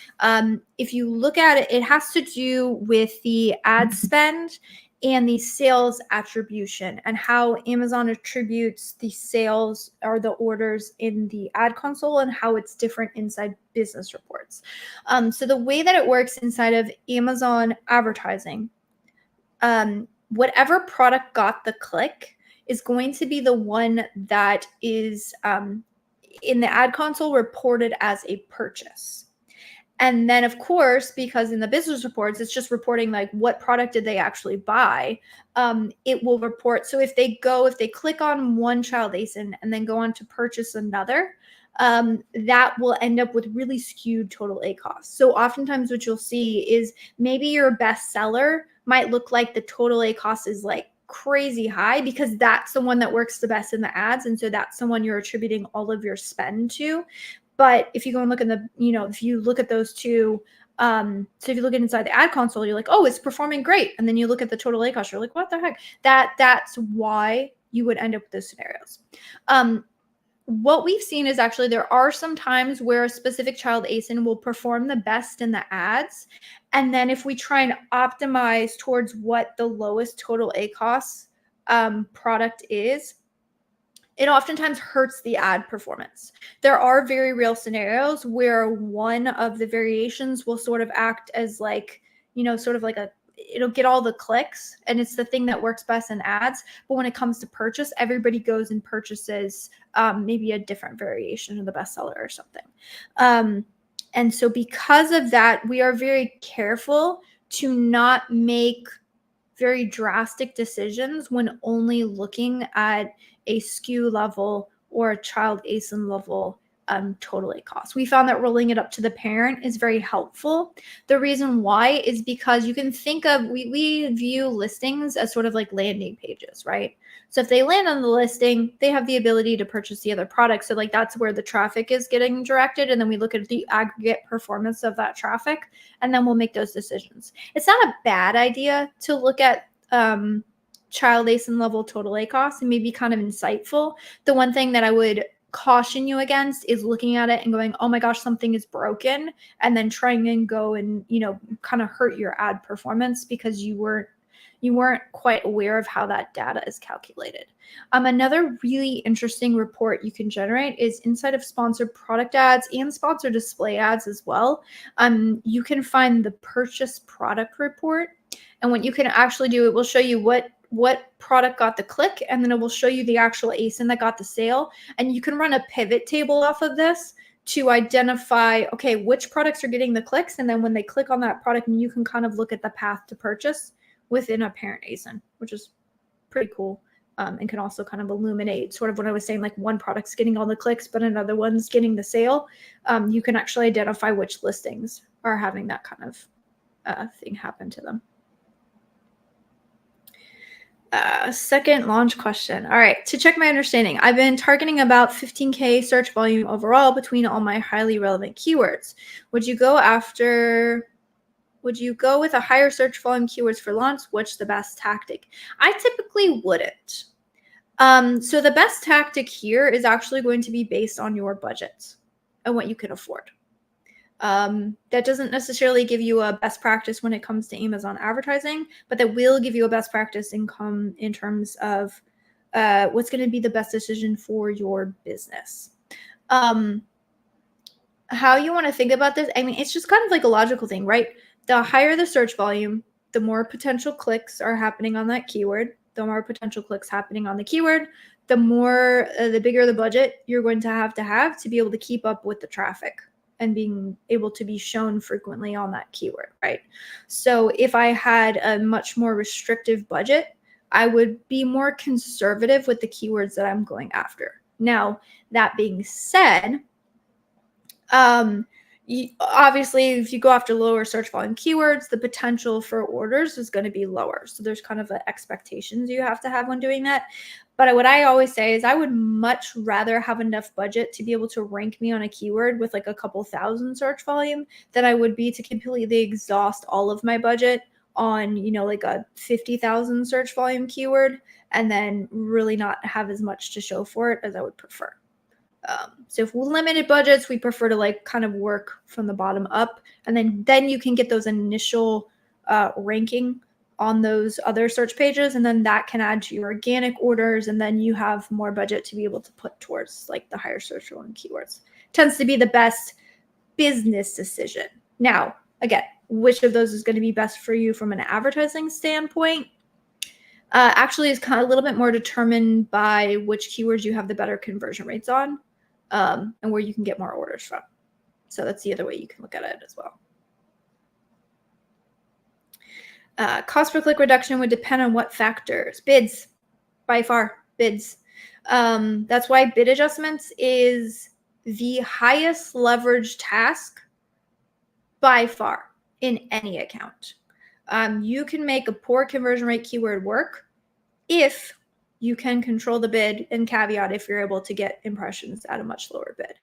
Speaker 1: If you look at it, it has to do with the ad spend and the sales attribution and how Amazon attributes the sales or the orders in the ad console and how it's different inside business reports. So the way that it works inside of Amazon advertising, whatever product got the click is going to be the one that is in the ad console reported as a purchase. And then, of course, because in the business reports, it's just reporting like what product did they actually buy. It will report. So if they click on one child ASIN and then go on to purchase another, that will end up with really skewed total ACoS. So oftentimes what you'll see is maybe your best seller might look like the total ACoS is like crazy high because that's the one that works the best in the ads. And so that's the one you're attributing all of your spend to. But if you go and look in the, if you look at those two, so if you look inside the ad console, you're like, oh, it's performing great. And then you look at the total ACoS, you're like, what the heck? That's why you would end up with those scenarios. What we've seen is actually there are some times where a specific child ASIN will perform the best in the ads. And then if we try and optimize towards what the lowest total ACoS product is, it oftentimes hurts the ad performance. There are very real scenarios where one of the variations will sort of act as like, sort of like it'll get all the clicks and it's the thing that works best in ads. But when it comes to purchase, everybody goes and purchases maybe a different variation of the bestseller or something. And so because of that, we are very careful to not make very drastic decisions when only looking at a SKU level or a child ASIN level total ACoS. We found that rolling it up to the parent is very helpful. The reason why is because you can think of, we view listings as sort of like landing pages, right? So if they land on the listing, they have the ability to purchase the other product. So like that's where the traffic is getting directed. And then we look at the aggregate performance of that traffic, and then we'll make those decisions. It's not a bad idea to look at child ASIN level total ACoS and maybe kind of insightful. The one thing that I would caution you against is looking at it and going, oh my gosh, something is broken, and then trying and go and kind of hurt your ad performance because you weren't quite aware of how that data is calculated. Another really interesting report you can generate is inside of sponsored product ads and sponsored display ads as well. You can find the purchase product report, and what you can actually do, it will show you what product got the click, and then it will show you the actual ASIN that got the sale. And you can run a pivot table off of this to identify, okay, which products are getting the clicks. And then when they click on that product, you can kind of look at the path to purchase within a parent ASIN, which is pretty cool. And can also kind of illuminate sort of what I was saying, like one product's getting all the clicks, but another one's getting the sale. You can actually identify which listings are having that kind of thing happen to them. Second launch question. All right, to check my understanding, I've been targeting about 15K search volume overall between all my highly relevant keywords. Would you go with a higher search volume keywords for launch? What's the best tactic? I typically wouldn't. So the best tactic here is actually going to be based on your budget and what you can afford. That doesn't necessarily give you a best practice when it comes to Amazon advertising, but that will give you a best practice in terms of what's going to be the best decision for your business. How you want to think about this, I mean, it's just kind of like a logical thing, right? The higher the search volume, the more potential clicks are happening on that keyword. The more potential clicks happening on the keyword, the more, the bigger the budget you're going to have to be able to keep up with the traffic and being able to be shown frequently on that keyword, right? So if I had a much more restrictive budget, I would be more conservative with the keywords that I'm going after. Now, that being said, obviously, if you go after lower search volume keywords, the potential for orders is going to be lower. So there's kind of expectations you have to have when doing that. But what I always say is I would much rather have enough budget to be able to rank me on a keyword with like a couple thousand search volume than I would be to completely exhaust all of my budget on, you know, like a 50,000 search volume keyword and then really not have as much to show for it as I would prefer. So if we're limited budgets, we prefer to like kind of work from the bottom up, and then you can get those initial ranking on those other search pages, and then that can add to your organic orders, and then you have more budget to be able to put towards like the higher search volume keywords. Tends to be the best business decision. Now, again, which of those is going to be best for you from an advertising standpoint? Actually is kind of a little bit more determined by which keywords you have the better conversion rates on, and where you can get more orders from. So that's the other way you can look at it as well. Cost per click reduction would depend on what factors? Bids, by far, bids. That's why bid adjustments is the highest leverage task by far in any account. You can make a poor conversion rate keyword work if you can control the bid, and caveat if you're able to get impressions at a much lower bid.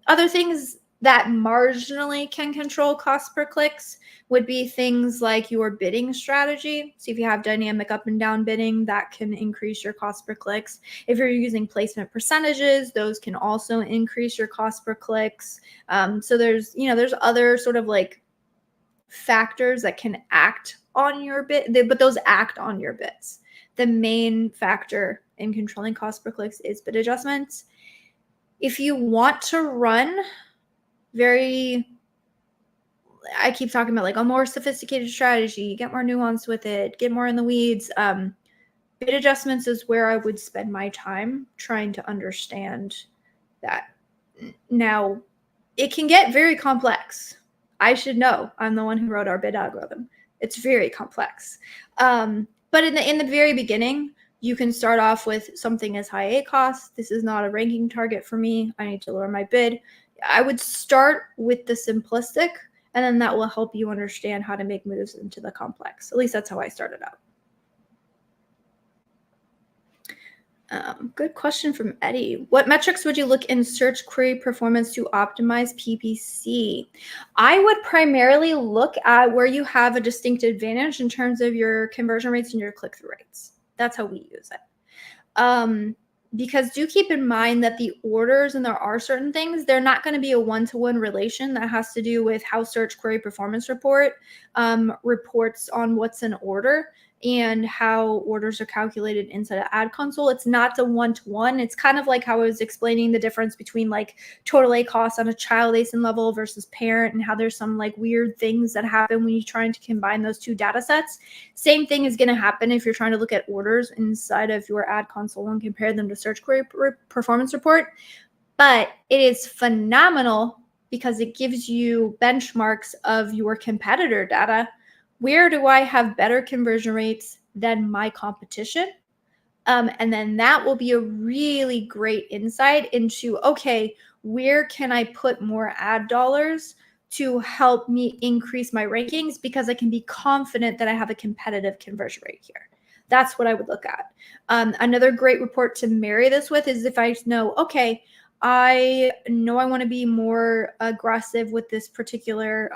Speaker 1: Other things that marginally can control cost per clicks would be things like your bidding strategy. So if you have dynamic up and down bidding, that can increase your cost per clicks. If you're using placement percentages, those can also increase your cost per clicks. So there's other sort of like factors that can act on your bid, but those act on your bids. The main factor in controlling cost per clicks is bid adjustments. If you want to run I keep talking about like a more sophisticated strategy, get more nuance with it, get more in the weeds. Bid adjustments is where I would spend my time trying to understand that. Now, it can get very complex. I should know. I'm the one who wrote our bid algorithm. It's very complex. But in the very beginning, you can start off with something as high ACoS. This is not a ranking target for me. I need to lower my bid. I would start with the simplistic, and then that will help you understand how to make moves into the complex. At least that's how I started out. Good question from Eddie. What metrics would you look in search query performance to optimize PPC? I would primarily look at where you have a distinct advantage in terms of your conversion rates and your click-through rates. That's how we use it. Because do keep in mind that the orders, and there are certain things, they're not going to be a one-to-one relation. That has to do with how search query performance report reports on what's an order and how orders are calculated inside of ad console. It's not a one-to-one. It's kind of like how I was explaining the difference between like total ACoS on a child ASIN level versus parent, and how there's some like weird things that happen when you're trying to combine those two data sets. Same thing is going to happen if you're trying to look at orders inside of your ad console and compare them to search query performance report. But it is phenomenal because it gives you benchmarks of your competitor data. Where do I have better conversion rates than my competition? And then that will be a really great insight into, okay, where can I put more ad dollars to help me increase my rankings, because I can be confident that I have a competitive conversion rate here. That's what I would look at. Another great report to marry this with is if I know, okay, I know I want to be more aggressive with this particular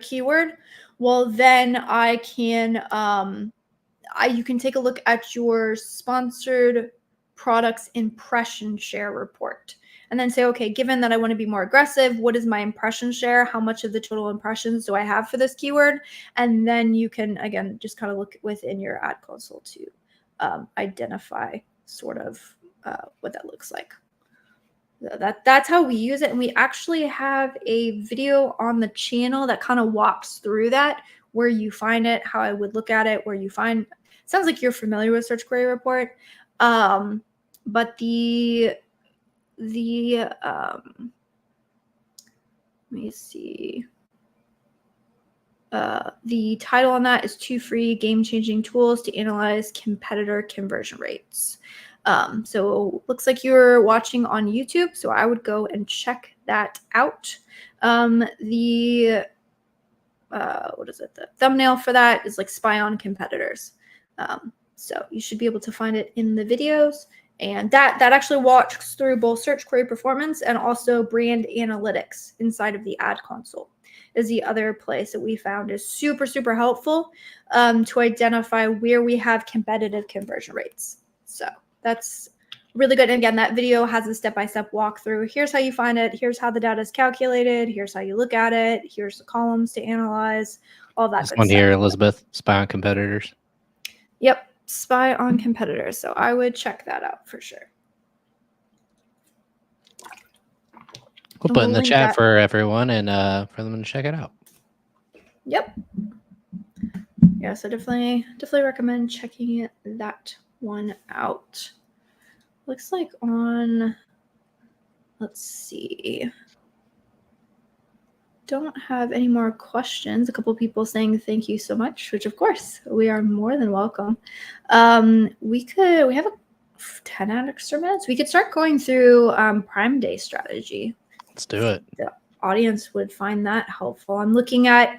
Speaker 1: keyword. Well, then I can you can take a look at your sponsored products impression share report, and then say, okay, given that I want to be more aggressive, what is my impression share? How much of the total impressions do I have for this keyword? And then you can, again, just kind of look within your ad console to identify sort of what that looks like. That's how we use it. And we actually have a video on the channel that kind of walks through that, where you find it, how I would look at it, where you find, sounds like you're familiar with Search Query Report. But let me see. The title on that is 2 free game-changing tools to analyze competitor conversion rates. So looks like you're watching on YouTube, so I would go and check that out. What is it? The thumbnail for that is like spy on competitors. So you should be able to find it in the videos. And that actually walks through both search query performance and also brand analytics inside of the ad console is the other place that we found is super, super helpful to identify where we have competitive conversion rates. So that's really good. And again, that video has a step-by-step walkthrough. Here's how you find it. Here's how the data is calculated. Here's how you look at it. Here's the columns to analyze, all that
Speaker 2: this
Speaker 1: good
Speaker 2: one
Speaker 1: stuff.
Speaker 2: here, Elizabeth, spy on competitors.
Speaker 1: Yep. Spy on competitors. So I would check that out for sure.
Speaker 2: We'll put in the chat for everyone and for them to check it out.
Speaker 1: Yep. Yeah, so definitely recommend checking that one out. Looks like on, let's see. Don't have any more questions. A couple people saying thank you so much, which of course we are more than welcome. We have 10 extra minutes. We could start going through Prime Day strategy.
Speaker 2: Let's do it.
Speaker 1: The audience would find that helpful. I'm looking at,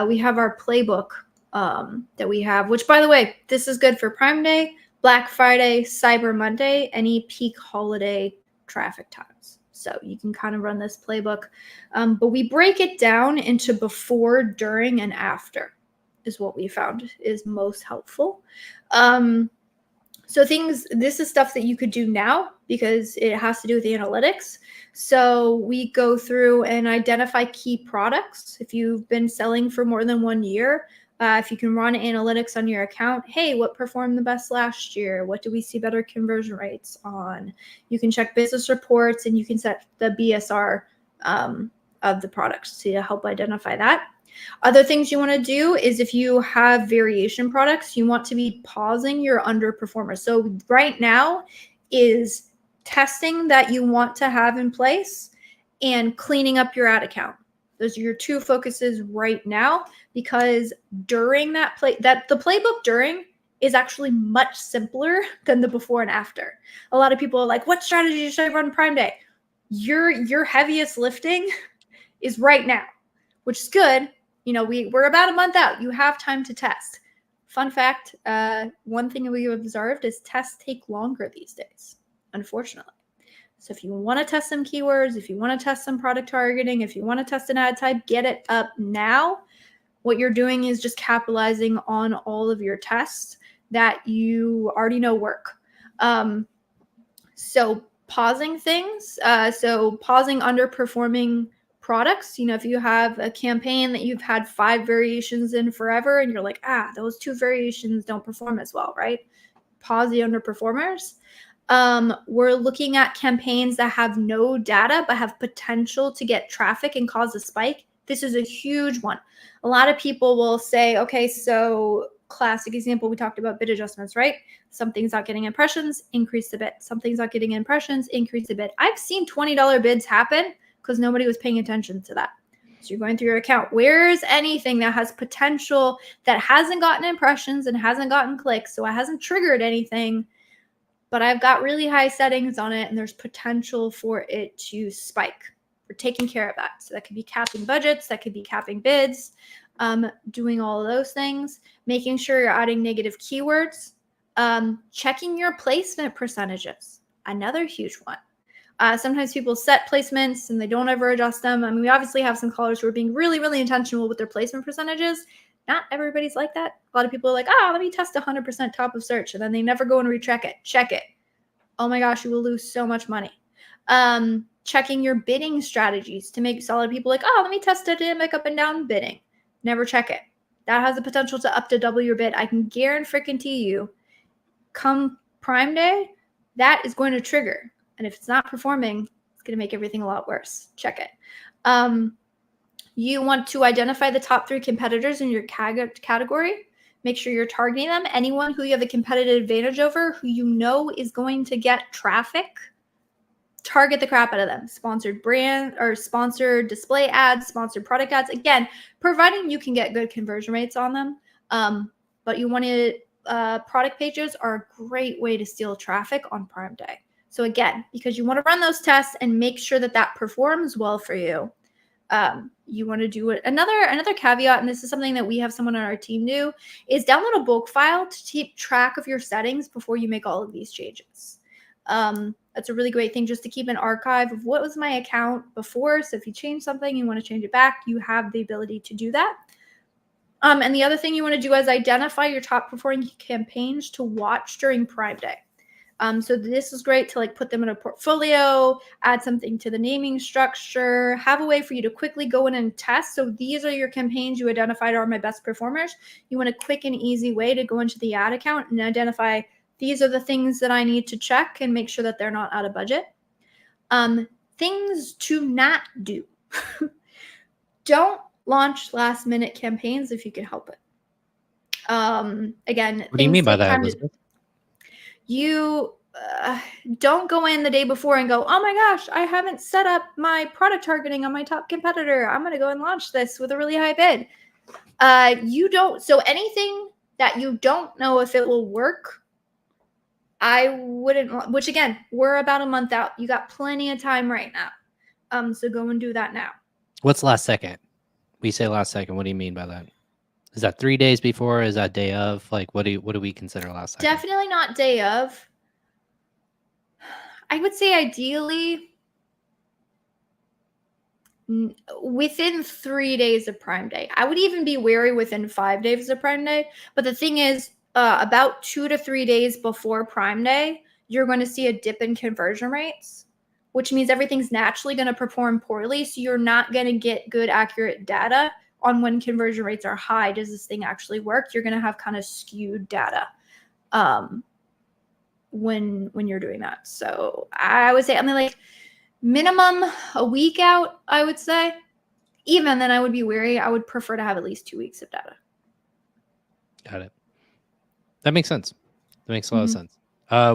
Speaker 1: we have our playbook that we have, which by the way, this is good for Prime Day, Black Friday, Cyber Monday, any peak holiday traffic times. So you can kind of run this playbook, but we break it down into before, during, and after is what we found is most helpful. So this is stuff that you could do now because it has to do with the analytics. So we go through and identify key products. If you've been selling for more than 1 year, if you can run analytics on your account, hey, what performed the best last year? What do we see better conversion rates on? You can check business reports and you can set the BSR of the products to help identify that. Other things you want to do is if you have variation products, you want to be pausing your underperformers. So right now is testing that you want to have in place and cleaning up your ad account. Those are your two focuses right now, because during the playbook during is actually much simpler than the before and after. A lot of people are like, what strategy should I run Prime Day? Your heaviest lifting is right now, which is good. You know, we're about a month out. You have time to test. Fun fact, one thing we've observed is tests take longer these days, unfortunately. So if you want to test some keywords, if you want to test some product targeting, if you want to test an ad type, get it up now. What you're doing is just capitalizing on all of your tests that you already know work. So pausing things, so pausing underperforming products. You know, if you have a campaign that you've had 5 variations in forever and you're like, those 2 variations don't perform as well, right? Pause the underperformers. We're looking at campaigns that have no data but have potential to get traffic and cause a spike. This is a huge one. A lot of people will say, okay, so classic example, we talked about bid adjustments, right? Something's not getting impressions, increase the bid. Something's not getting impressions, increase the bid. I've seen $20 bids happen because nobody was paying attention to that. So you're going through your account. Where's anything that has potential that hasn't gotten impressions and hasn't gotten clicks, so it hasn't triggered anything, but I've got really high settings on it and there's potential for it to spike? We're taking care of that. So that could be capping budgets, that could be capping bids, doing all of those things, making sure you're adding negative keywords, checking your placement percentages, another huge one. Sometimes people set placements and they don't ever adjust them. I mean, we obviously have some callers who are being really, really intentional with their placement percentages. Not everybody's like that. A lot of people are like, let me test 100% top of search, and then they never go and recheck it. Check it. Oh my gosh, you will lose so much money. Checking your bidding strategies to make solid people like, oh, let me test dynamic up and down bidding. Never check it. That has the potential to up to double your bid. I can guarantee you, come Prime Day, that is going to trigger. And if it's not performing, it's going to make everything a lot worse. Check it. You want to identify the top 3 competitors in your category. Make sure you're targeting them. Anyone who you have a competitive advantage over, who you know is going to get traffic, target the crap out of them. Sponsored brand or sponsored display ads, sponsored product ads. Again, providing you can get good conversion rates on them. But you want to, product pages are a great way to steal traffic on Prime Day. So again, because you want to run those tests and make sure that that performs well for you, you want to do it. Another caveat, and this is something that we have someone on our team do, is download a bulk file to keep track of your settings before you make all of these changes. That's a really great thing, just to keep an archive of what was my account before. So if you change something, you want to change it back, you have the ability to do that. And the other thing you want to do is identify your top performing campaigns to watch during Prime Day. So this is great to like put them in a portfolio, add something to the naming structure, have a way for you to quickly go in and test. So these are your campaigns you identified are my best performers. You want a quick and easy way to go into the ad account and identify these are the things that I need to check and make sure that they're not out of budget. Things to not do. Don't launch last minute campaigns if you can help it. Again,
Speaker 2: what do you mean by that, Elizabeth?
Speaker 1: You don't go in the day before and go, oh my gosh, I haven't set up my product targeting on my top competitor. I'm going to go and launch this with a really high bid. You don't. So anything that you don't know if it will work, I wouldn't, which again, we're about a month out. You got plenty of time right now. So go and do that now.
Speaker 2: What's last second? We say last second. What do you mean by that? Is that 3 days before? Is that day of? Like, what do we consider last second?
Speaker 1: Definitely not day of. I would say ideally within 3 days of Prime Day. I would even be wary within 5 days of Prime Day. But the thing is, about 2 to 3 days before Prime Day, you're going to see a dip in conversion rates, which means everything's naturally going to perform poorly. So you're not going to get good, accurate data on when conversion rates are high. Does this thing actually work? You're going to have kind of skewed data when you're doing that. So I would say, I mean, like minimum a week out, I would say. Even then I would be wary. I would prefer to have at least 2 weeks of data.
Speaker 2: Got it. That makes sense. That makes a lot of sense.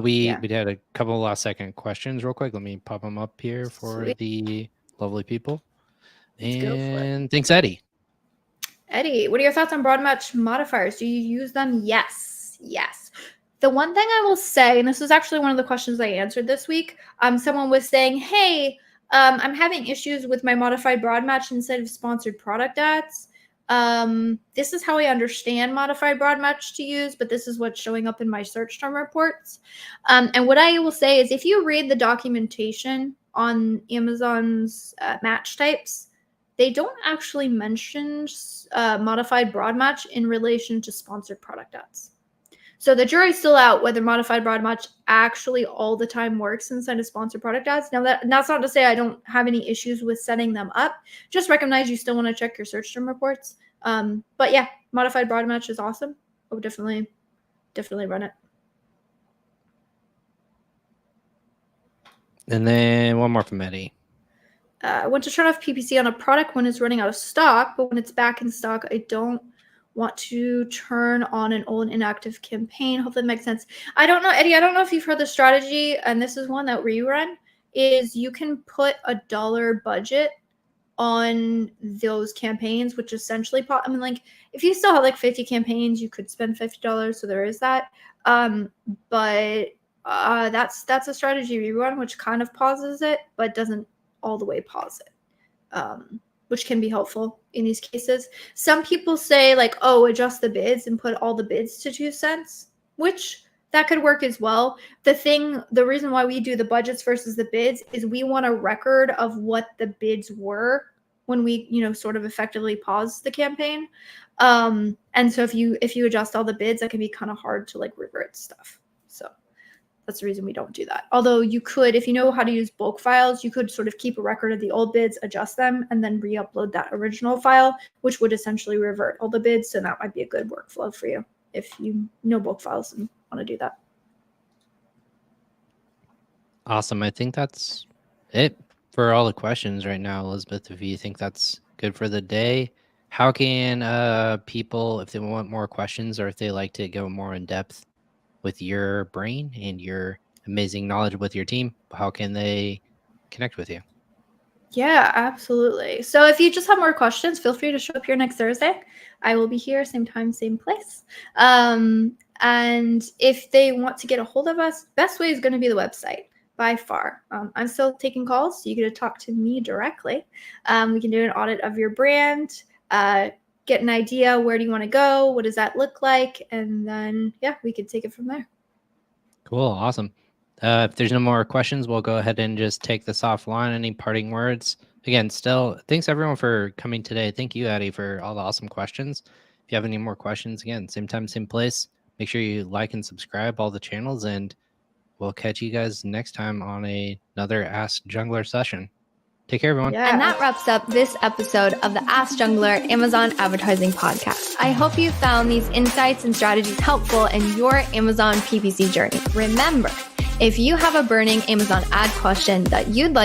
Speaker 2: We had a couple of last second questions real quick. Let me pop them up here for the lovely people. And thanks, Eddie.
Speaker 1: Eddie, what are your thoughts on broad match modifiers? Do you use them? Yes. The one thing I will say, and this is actually one of the questions I answered this week, someone was saying, hey, I'm having issues with my modified broad match instead of sponsored product ads. This is how I understand modified broad match to use, but this is what's showing up in my search term reports. And what I will say is if you read the documentation on Amazon's match types, they don't actually mention modified broad match in relation to sponsored product ads. So the jury's still out whether modified broad match actually all the time works inside of sponsored product ads. Now that's not to say I don't have any issues with setting them up. Just recognize you still want to check your search term reports. But yeah, modified broad match is awesome. I would definitely run it.
Speaker 2: And then one more from Eddie.
Speaker 1: I want to turn off PPC on a product when it's running out of stock, but when it's back in stock, I don't want to turn on an old inactive campaign. Hope that makes sense. I don't know, Eddie, I don't know if you've heard the strategy, and this is one that we run, is you can put a $1 budget on those campaigns, which essentially, I mean, like, if you still have like 50 campaigns, you could spend $50, so there is that. But that's a strategy we run, which kind of pauses it, but doesn't all the way pause it, which can be helpful in these cases. Some people say like, oh, adjust the bids and put all the bids to 2 cents, which that could work as well. The reason why we do the budgets versus the bids is we want a record of what the bids were when we, sort of effectively pause the campaign. And so if you adjust all the bids, that can be kind of hard to like revert stuff. So That's the reason we don't do that. Although you could, if you know how to use bulk files, you could sort of keep a record of the old bids, adjust them, and then re-upload that original file, which would essentially revert all the bids. So that might be a good workflow for you if you know bulk files and want to do that.
Speaker 2: Awesome. I think that's it for all the questions right now, Elizabeth. If you think that's good for the day, how can people, if they want more questions or if they like to go more in depth with your brain and your amazing knowledge with your team, how can they connect with you?
Speaker 1: Yeah, absolutely. So if you just have more questions, feel free to show up here next Thursday. I will be here, same time, same place. And if they want to get a hold of us, best way is going to be the website by far. I'm still taking calls, so you get to talk to me directly. We can do an audit of your brand, get an idea, where do you want to go, what does that look like, and then, yeah, we could take it from there.
Speaker 2: Cool. Awesome. If there's no more questions, we'll go ahead and just take this offline. Any parting words? Again, still, thanks everyone for coming today. Thank you, Addie, for all the awesome questions. If you have any more questions, again, same time, same place. Make sure you like and subscribe all the channels, and we'll catch you guys next time on another Ask Junglr session. Take care, everyone.
Speaker 1: Yeah. And that wraps up this episode of the Ask Junglr Amazon Advertising Podcast. I hope you found these insights and strategies helpful in your Amazon PPC journey. Remember, if you have a burning Amazon ad question that you'd like